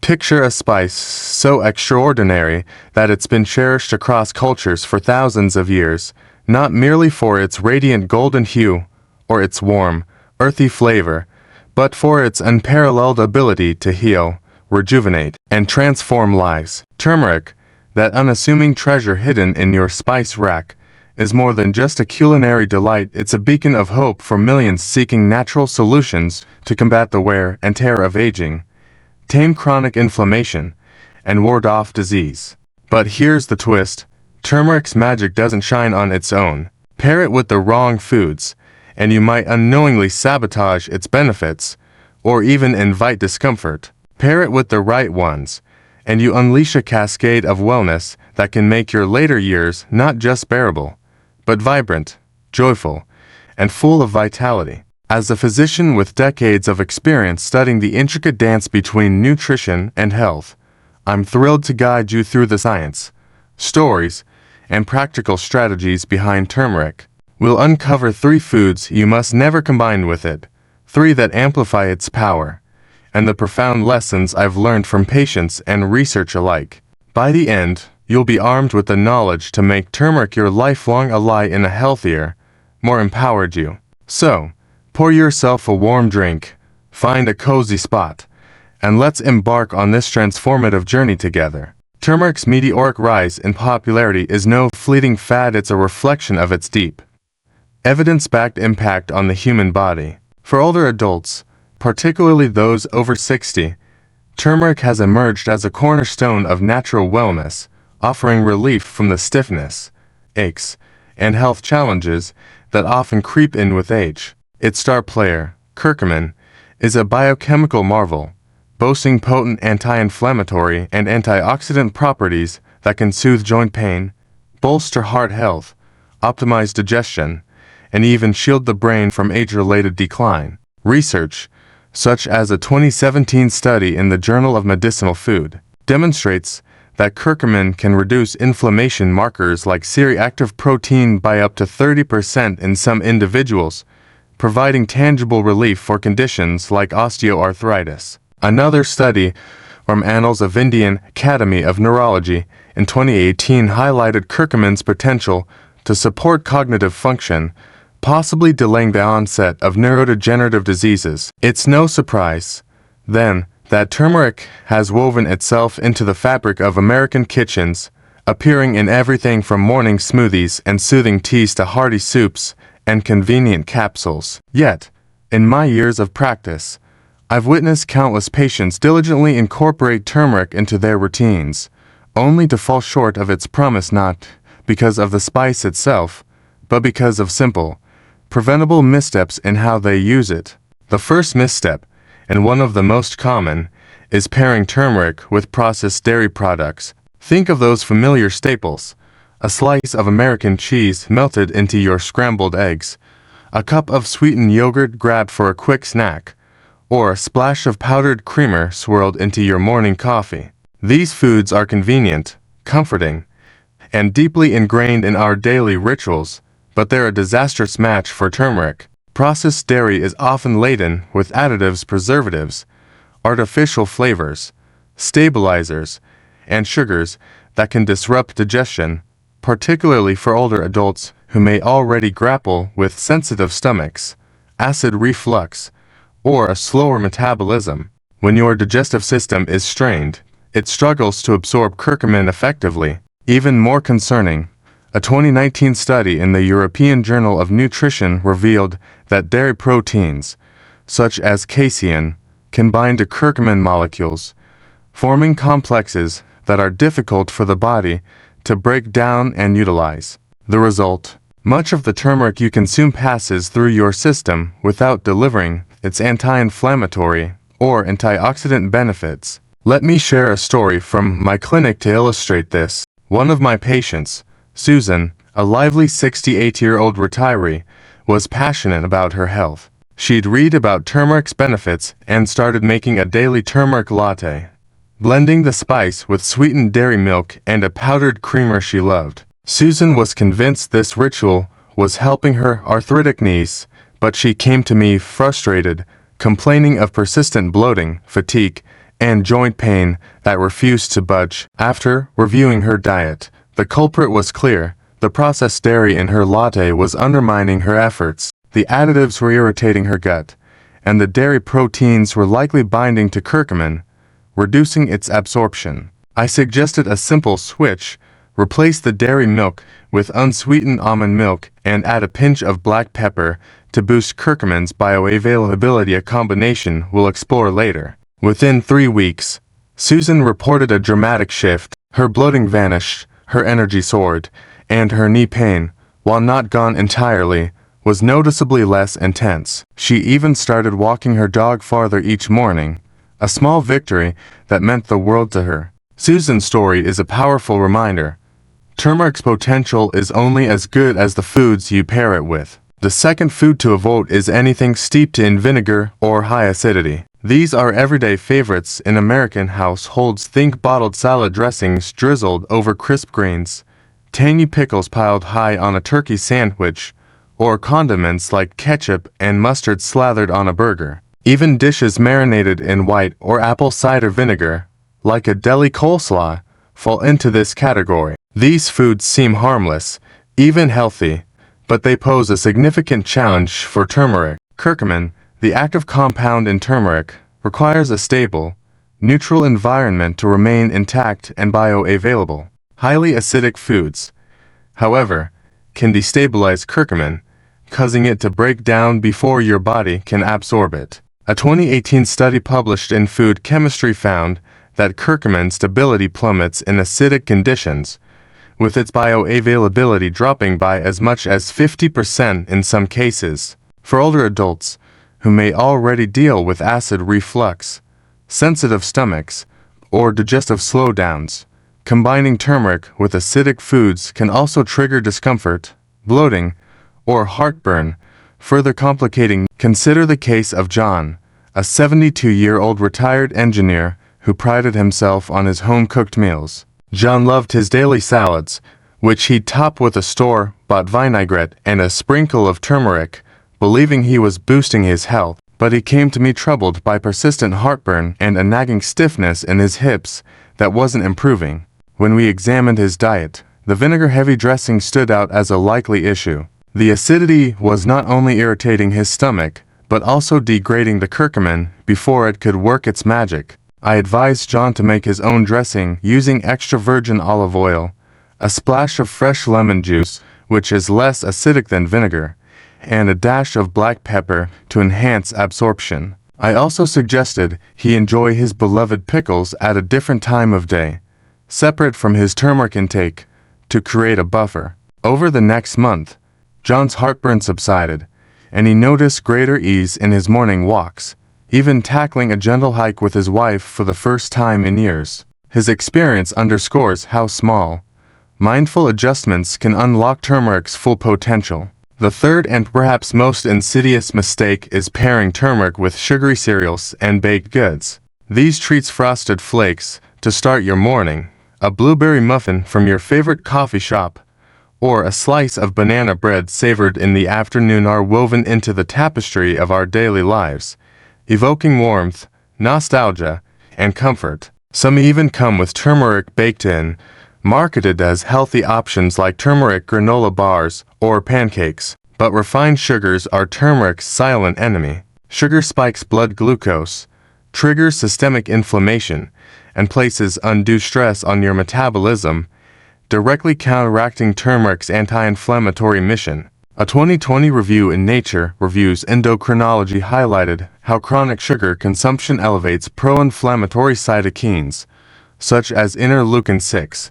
Picture a spice so extraordinary that it's been cherished across cultures for thousands of years, not merely for its radiant golden hue or its warm, earthy flavor, but for its unparalleled ability to heal, rejuvenate, and transform lives. Turmeric, that unassuming treasure hidden in your spice rack, is more than just a culinary delight. It's a beacon of hope for millions seeking natural solutions to combat the wear and tear of aging, tame chronic inflammation, and ward off disease. But here's the twist: turmeric's magic doesn't shine on its own. Pair it with the wrong foods, and you might unknowingly sabotage its benefits, or even invite discomfort. Pair it with the right ones, and you unleash a cascade of wellness that can make your later years not just bearable, but vibrant, joyful, and full of vitality. As a physician with decades of experience studying the intricate dance between nutrition and health, I'm thrilled to guide you through the science, stories, and practical strategies behind turmeric. We'll uncover 3 foods you must never combine with it, 3 that amplify its power, and the profound lessons I've learned from patients and research alike. By the end, you'll be armed with the knowledge to make turmeric your lifelong ally in a healthier, more empowered you. So, pour yourself a warm drink, find a cozy spot, and let's embark on this transformative journey together. Turmeric's meteoric rise in popularity is no fleeting fad. It's a reflection of its deep, evidence-backed impact on the human body. For older adults, particularly those over 60, turmeric has emerged as a cornerstone of natural wellness, offering relief from the stiffness, aches, and health challenges that often creep in with age. Its star player, curcumin, is a biochemical marvel, boasting potent anti-inflammatory and antioxidant properties that can soothe joint pain, bolster heart health, optimize digestion, and even shield the brain from age-related decline. Research, such as a 2017 study in the Journal of Medicinal Food, demonstrates that curcumin can reduce inflammation markers like C-reactive protein by up to 30% in some individuals, providing tangible relief for conditions like osteoarthritis. Another study from Annals of Indian Academy of Neurology in 2018 highlighted curcumin's potential to support cognitive function, possibly delaying the onset of neurodegenerative diseases. It's no surprise, then, that turmeric has woven itself into the fabric of American kitchens, appearing in everything from morning smoothies and soothing teas to hearty soups and convenient capsules. Yet, in my years of practice, I've witnessed countless patients diligently incorporate turmeric into their routines, only to fall short of its promise, not because of the spice itself, but because of simple, preventable missteps in how they use it. The first misstep, and one of the most common, is pairing turmeric with processed dairy products. Think of those familiar staples: a slice of American cheese melted into your scrambled eggs, a cup of sweetened yogurt grabbed for a quick snack, or a splash of powdered creamer swirled into your morning coffee. These foods are convenient, comforting, and deeply ingrained in our daily rituals, but they're a disastrous match for turmeric. Processed dairy is often laden with additives, preservatives, artificial flavors, stabilizers, and sugars that can disrupt digestion, particularly for older adults who may already grapple with sensitive stomachs, acid reflux, or a slower metabolism. When your digestive system is strained, it struggles to absorb curcumin effectively. Even more concerning, a 2019 study in the European Journal of Nutrition revealed that dairy proteins, such as casein, can bind to curcumin molecules, forming complexes that are difficult for the body to break down and utilize. The result: much of the turmeric you consume passes through your system without delivering its anti-inflammatory or antioxidant benefits. Let me share a story from my clinic to illustrate this. One of my patients, Susan, a lively 68-year-old retiree, was passionate about her health. She'd read about turmeric's benefits and started making a daily turmeric latte, blending the spice with sweetened dairy milk and a powdered creamer she loved. Susan was convinced this ritual was helping her arthritic knees, but she came to me frustrated, complaining of persistent bloating, fatigue, and joint pain that refused to budge. After reviewing her diet, the culprit was clear. The processed dairy in her latte was undermining her efforts. The additives were irritating her gut, and the dairy proteins were likely binding to curcumin, reducing its absorption. I suggested a simple switch: replace the dairy milk with unsweetened almond milk and add a pinch of black pepper to boost curcumin's bioavailability, a combination we'll explore later. Within 3 weeks, Susan reported a dramatic shift. Her bloating vanished, her energy soared, and her knee pain, while not gone entirely, was noticeably less intense. She even started walking her dog farther each morning, a small victory that meant the world to her. Susan's story is a powerful reminder. Turmeric's potential is only as good as the foods you pair it with. The second food to avoid is anything steeped in vinegar or high acidity. These are everyday favorites in American households. Think bottled salad dressings drizzled over crisp greens, tangy pickles piled high on a turkey sandwich, or condiments like ketchup and mustard slathered on a burger. Even dishes marinated in white or apple cider vinegar, like a deli coleslaw, fall into this category. These foods seem harmless, even healthy, but they pose a significant challenge for turmeric. Curcumin, the active compound in turmeric, requires a stable, neutral environment to remain intact and bioavailable. Highly acidic foods, however, can destabilize curcumin, causing it to break down before your body can absorb it. A 2018 study published in Food Chemistry found that curcumin stability plummets in acidic conditions, with its bioavailability dropping by as much as 50% in some cases. For older adults, who may already deal with acid reflux, sensitive stomachs, or digestive slowdowns, combining turmeric with acidic foods can also trigger discomfort, bloating, or heartburn, further complicating. Consider the case of John, a 72-year-old retired engineer who prided himself on his home-cooked meals. John loved his daily salads, which he'd top with a store-bought vinaigrette and a sprinkle of turmeric, believing he was boosting his health. But he came to me troubled by persistent heartburn and a nagging stiffness in his hips that wasn't improving. When we examined his diet, the vinegar-heavy dressing stood out as a likely issue. The acidity was not only irritating his stomach, but also degrading the curcumin before it could work its magic. I advised John to make his own dressing using extra virgin olive oil, a splash of fresh lemon juice, which is less acidic than vinegar, and a dash of black pepper to enhance absorption. I also suggested he enjoy his beloved pickles at a different time of day, separate from his turmeric intake, to create a buffer. Over the next month, John's heartburn subsided, and he noticed greater ease in his morning walks, even tackling a gentle hike with his wife for the first time in years. His experience underscores how small, mindful adjustments can unlock turmeric's full potential. The third and perhaps most insidious mistake is pairing turmeric with sugary cereals and baked goods. These treats: frosted flakes to start your morning, a blueberry muffin from your favorite coffee shop, or a slice of banana bread savored in the afternoon, are woven into the tapestry of our daily lives, evoking warmth, nostalgia, and comfort. Some even come with turmeric baked in, marketed as healthy options like turmeric granola bars or pancakes. But refined sugars are turmeric's silent enemy. Sugar spikes blood glucose, triggers systemic inflammation, and places undue stress on your metabolism, directly counteracting turmeric's anti-inflammatory mission. A 2020 review in Nature Reviews Endocrinology highlighted how chronic sugar consumption elevates pro-inflammatory cytokines, such as interleukin-6,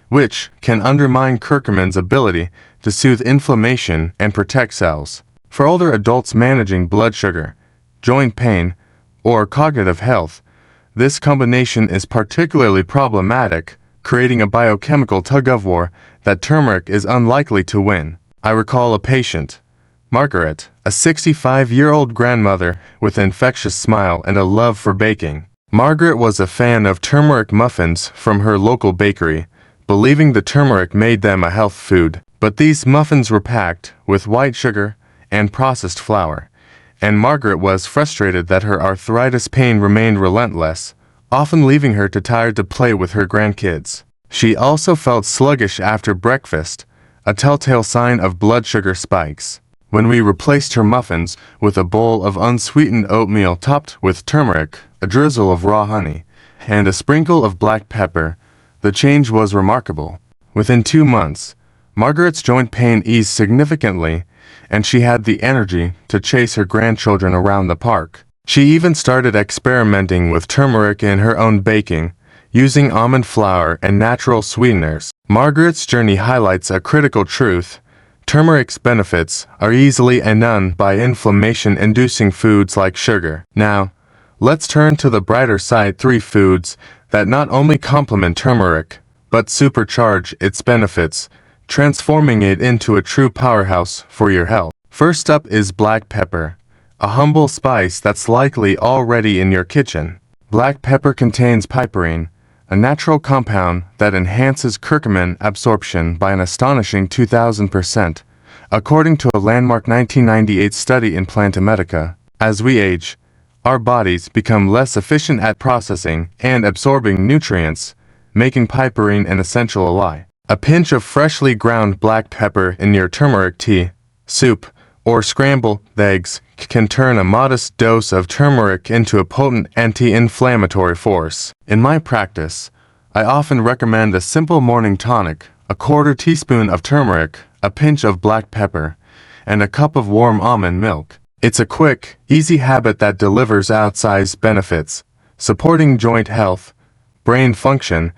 which can undermine curcumin's ability to soothe inflammation and protect cells. For older adults managing blood sugar, joint pain, or cognitive health, this combination is particularly problematic, creating a biochemical tug-of-war that turmeric is unlikely to win. I recall a patient, Margaret, a 65-year-old grandmother with an infectious smile and a love for baking. Margaret was a fan of turmeric muffins from her local bakery, believing the turmeric made them a health food. But these muffins were packed with white sugar and processed flour, and Margaret was frustrated that her arthritis pain remained relentless, often leaving her too tired to play with her grandkids. She also felt sluggish after breakfast, a telltale sign of blood sugar spikes. When we replaced her muffins with a bowl of unsweetened oatmeal topped with turmeric, a drizzle of raw honey, and a sprinkle of black pepper, the change was remarkable. Within 2 months, Margaret's joint pain eased significantly, and she had the energy to chase her grandchildren around the park. She even started experimenting with turmeric in her own baking, using almond flour and natural sweeteners. Margaret's journey highlights a critical truth. Turmeric's benefits are easily undone by inflammation-inducing foods like sugar. Now, let's turn to the brighter side: 3 foods that not only complement turmeric, but supercharge its benefits, transforming it into a true powerhouse for your health. First up is black pepper, a humble spice that's likely already in your kitchen. Black pepper contains piperine, a natural compound that enhances curcumin absorption by an astonishing 2,000%, according to a landmark 1998 study in Plantamedica. As we age, our bodies become less efficient at processing and absorbing nutrients, making piperine an essential ally. A pinch of freshly ground black pepper in your turmeric tea, soup, or scrambled eggs can turn a modest dose of turmeric into a potent anti-inflammatory force. In my practice, I often recommend a simple morning tonic: a 1/4 teaspoon of turmeric, a pinch of black pepper, and a cup of warm almond milk. It's a quick, easy habit that delivers outsized benefits, supporting joint health, brain function,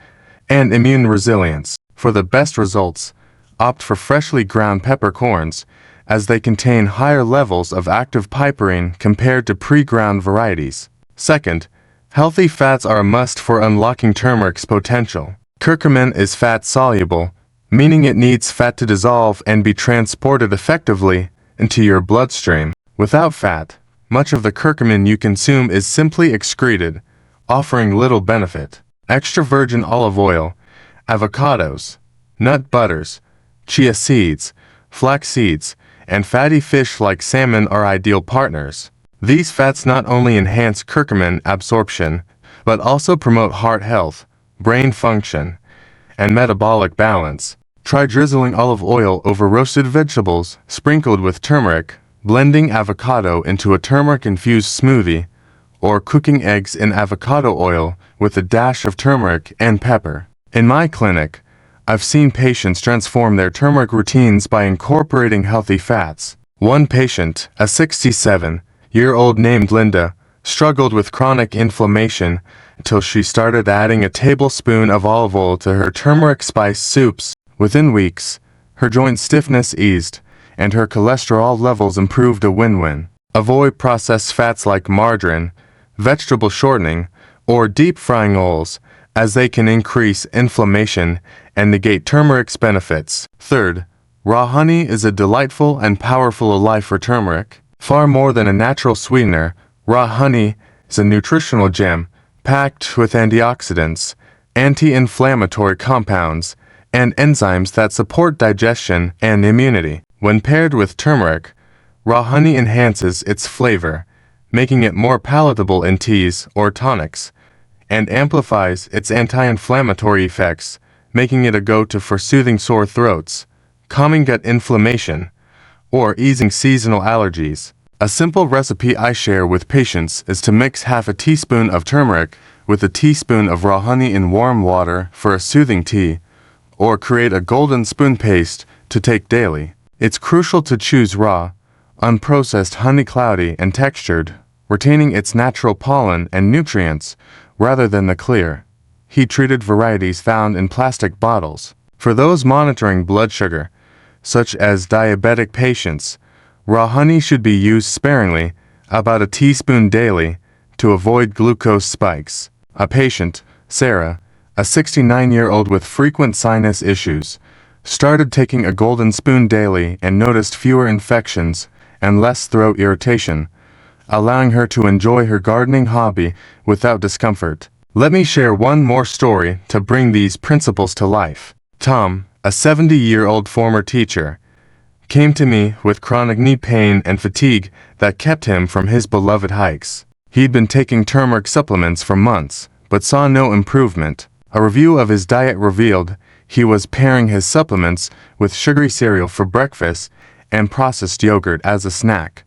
and immune resilience. For the best results, opt for freshly ground peppercorns, as they contain higher levels of active piperine compared to pre-ground varieties. Second, healthy fats are a must for unlocking turmeric's potential. Curcumin is fat-soluble, meaning it needs fat to dissolve and be transported effectively into your bloodstream. Without fat, much of the curcumin you consume is simply excreted, offering little benefit. Extra virgin olive oil, avocados, nut butters, chia seeds, flax seeds, and fatty fish like salmon are ideal partners. These fats not only enhance curcumin absorption, but also promote heart health, brain function, and metabolic balance. Try drizzling olive oil over roasted vegetables sprinkled with turmeric, blending avocado into a turmeric-infused smoothie, or cooking eggs in avocado oil with a dash of turmeric and pepper. In my clinic, I've seen patients transform their turmeric routines by incorporating healthy fats. One patient, a 67-year-old named Linda, struggled with chronic inflammation until she started adding a tablespoon of olive oil to her turmeric-spiced soups. Within weeks, her joint stiffness eased, and her cholesterol levels improved. A win-win. Avoid processed fats like margarine, vegetable shortening, or deep-frying oils, as they can increase inflammation and negate turmeric's benefits. Third, raw honey is a delightful and powerful ally for turmeric. Far more than a natural sweetener, raw honey is a nutritional gem, packed with antioxidants, anti-inflammatory compounds, and enzymes that support digestion and immunity. When paired with turmeric, raw honey enhances its flavor, making it more palatable in teas or tonics, and amplifies its anti-inflammatory effects, making it a go-to for soothing sore throats, calming gut inflammation, or easing seasonal allergies. A simple recipe I share with patients is to mix half a teaspoon of turmeric with a teaspoon of raw honey in warm water for a soothing tea, or create a golden spoon paste to take daily. It's crucial to choose raw, unprocessed honey, cloudy and textured, retaining its natural pollen and nutrients, rather than the clear, heat-treated varieties found in plastic bottles. For those monitoring blood sugar, such as diabetic patients, raw honey should be used sparingly, about a teaspoon daily, to avoid glucose spikes. A patient, Sarah, a 69-year-old with frequent sinus issues, started taking a golden spoon daily and noticed fewer infections and less throat irritation, allowing her to enjoy her gardening hobby without discomfort. Let me share one more story to bring these principles to life. Tom, a 70-year-old former teacher, came to me with chronic knee pain and fatigue that kept him from his beloved hikes. He'd been taking turmeric supplements for months, but saw no improvement. A review of his diet revealed he was pairing his supplements with sugary cereal for breakfast and processed yogurt as a snack,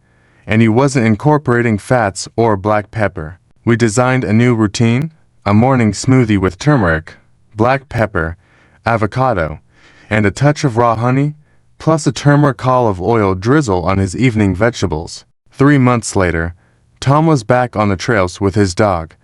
and he wasn't incorporating fats or black pepper. We designed a new routine, a morning smoothie with turmeric, black pepper, avocado, and a touch of raw honey, plus a turmeric olive oil drizzle on his evening vegetables. 3 months later, Tom was back on the trails with his dog,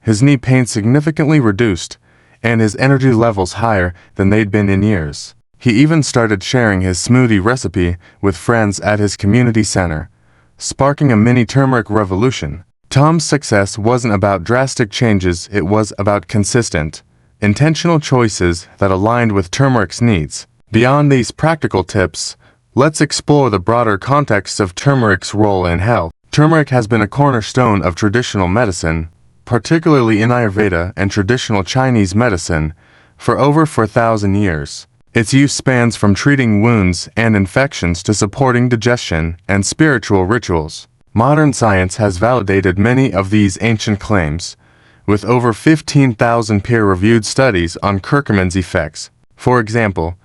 his knee pain significantly reduced, and his energy levels higher than they'd been in years. He even started sharing his smoothie recipe with friends at his community center, sparking a mini turmeric revolution. Tom's success wasn't about drastic changes, it was about consistent, intentional choices that aligned with turmeric's needs. Beyond these practical tips, let's explore the broader context of turmeric's role in health. Turmeric has been a cornerstone of traditional medicine, particularly in Ayurveda and traditional Chinese medicine, for over 4,000 years. Its use spans from treating wounds and infections to supporting digestion and spiritual rituals. Modern science has validated many of these ancient claims, with over 15,000 peer-reviewed studies on curcumin's effects. For example,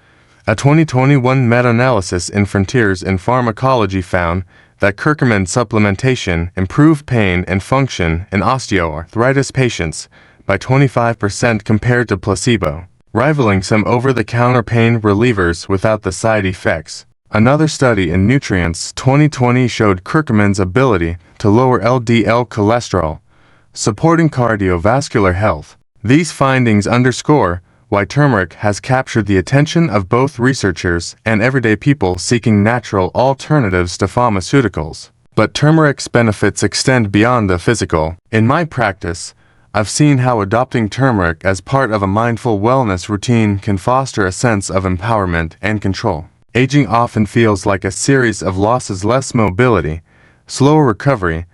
a 2021 meta-analysis in Frontiers in Pharmacology found that curcumin supplementation improved pain and function in osteoarthritis patients by 25% compared to placebo, rivaling some over-the-counter pain relievers without the side effects. Another study in Nutrients 2020 showed curcumin's ability to lower LDL cholesterol, supporting cardiovascular health. These findings underscore why turmeric has captured the attention of both researchers and everyday people seeking natural alternatives to pharmaceuticals. But turmeric's benefits extend beyond the physical. In my practice, I've seen how adopting turmeric as part of a mindful wellness routine can foster a sense of empowerment and control. Aging often feels like a series of losses, less mobility, slower recovery,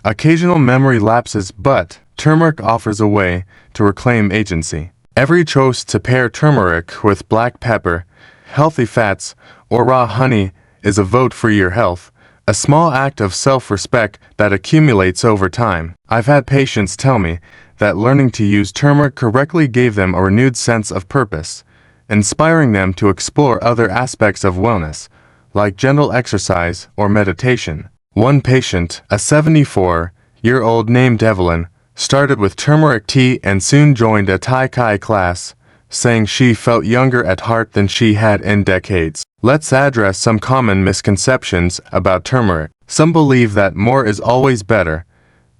occasional memory lapses, but turmeric offers a way to reclaim agency. Every choice to pair turmeric with black pepper, healthy fats, or raw honey is a vote for your health, a small act of self-respect that accumulates over time. I've had patients tell me that learning to use turmeric correctly gave them a renewed sense of purpose, inspiring them to explore other aspects of wellness, like gentle exercise or meditation. One patient, a 74-year-old named Evelyn, started with turmeric tea and soon joined a Tai Chi class, saying she felt younger at heart than she had in decades. Let's address some common misconceptions about turmeric. Some believe that more is always better,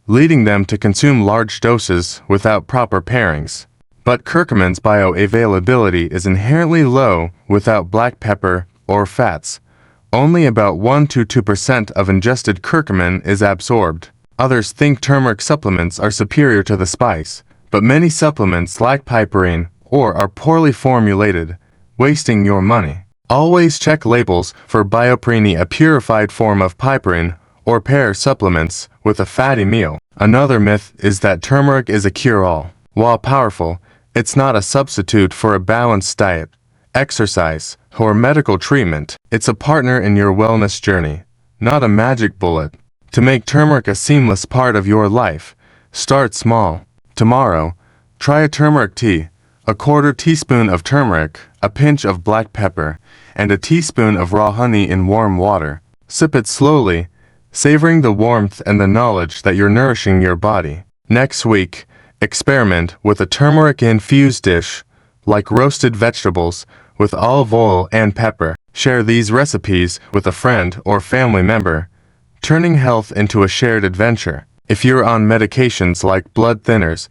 leading them to consume large doses without proper pairings. But curcumin's bioavailability is inherently low without black pepper or fats. Only about 1 to 2% of ingested curcumin is absorbed. Others think turmeric supplements are superior to the spice, but many supplements lack piperine or are poorly formulated, wasting your money. Always check labels for bioperine, a purified form of piperine, or pair supplements with a fatty meal. Another myth is that turmeric is a cure-all. While powerful, it's not a substitute for a balanced diet, exercise, or medical treatment. It's a partner in your wellness journey, not a magic bullet. To make turmeric a seamless part of your life, start small. Tomorrow, try a turmeric tea, a 1/4 teaspoon of turmeric, a pinch of black pepper, and a teaspoon of raw honey in warm water. Sip it slowly, savoring the warmth and the knowledge that you're nourishing your body. Next week, experiment with a turmeric-infused dish, like roasted vegetables, with olive oil and pepper. Share these recipes with a friend or family member, turning health into a shared adventure. If you're on medications like blood thinners,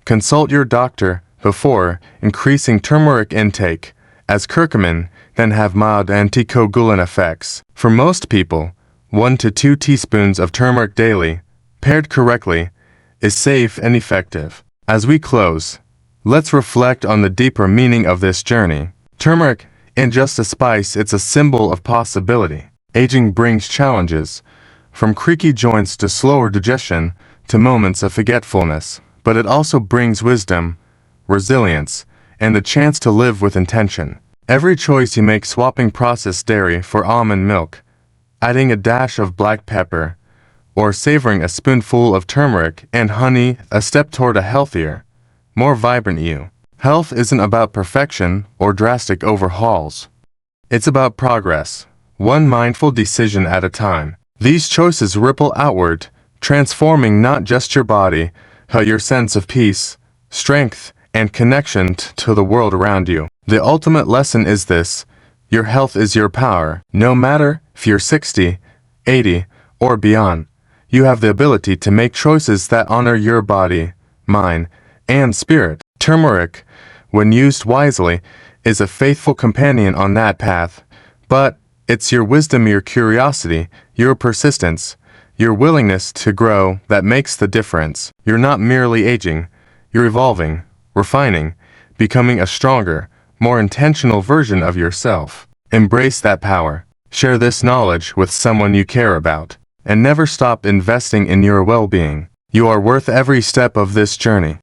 consult your doctor before increasing turmeric intake, as curcumin can have mild anticoagulant effects. For most people, 1 to 2 teaspoons of turmeric daily, paired correctly, is safe and effective. As we close, let's reflect on the deeper meaning of this journey. Turmeric isn't just a spice, it's a symbol of possibility. Aging brings challenges, from creaky joints to slower digestion to moments of forgetfulness, but it also brings wisdom, resilience, and the chance to live with intention. Every choice you make, swapping processed dairy for almond milk, adding a dash of black pepper, or savoring a spoonful of turmeric and honey, a step toward a healthier, more vibrant you. Health isn't about perfection or drastic overhauls. It's about progress, one mindful decision at a time. These choices ripple outward, transforming not just your body, but your sense of peace, strength, and connection to the world around you. The ultimate lesson is this: your health is your power. No matter if you're 60, 80, or beyond, you have the ability to make choices that honor your body, mind, and spirit. Turmeric, when used wisely, is a faithful companion on that path, but it's your wisdom, your curiosity, your persistence, your willingness to grow that makes the difference. You're not merely aging, you're evolving, refining, becoming a stronger, more intentional version of yourself. Embrace that power. Share this knowledge with someone you care about, and never stop investing in your well-being. You are worth every step of this journey.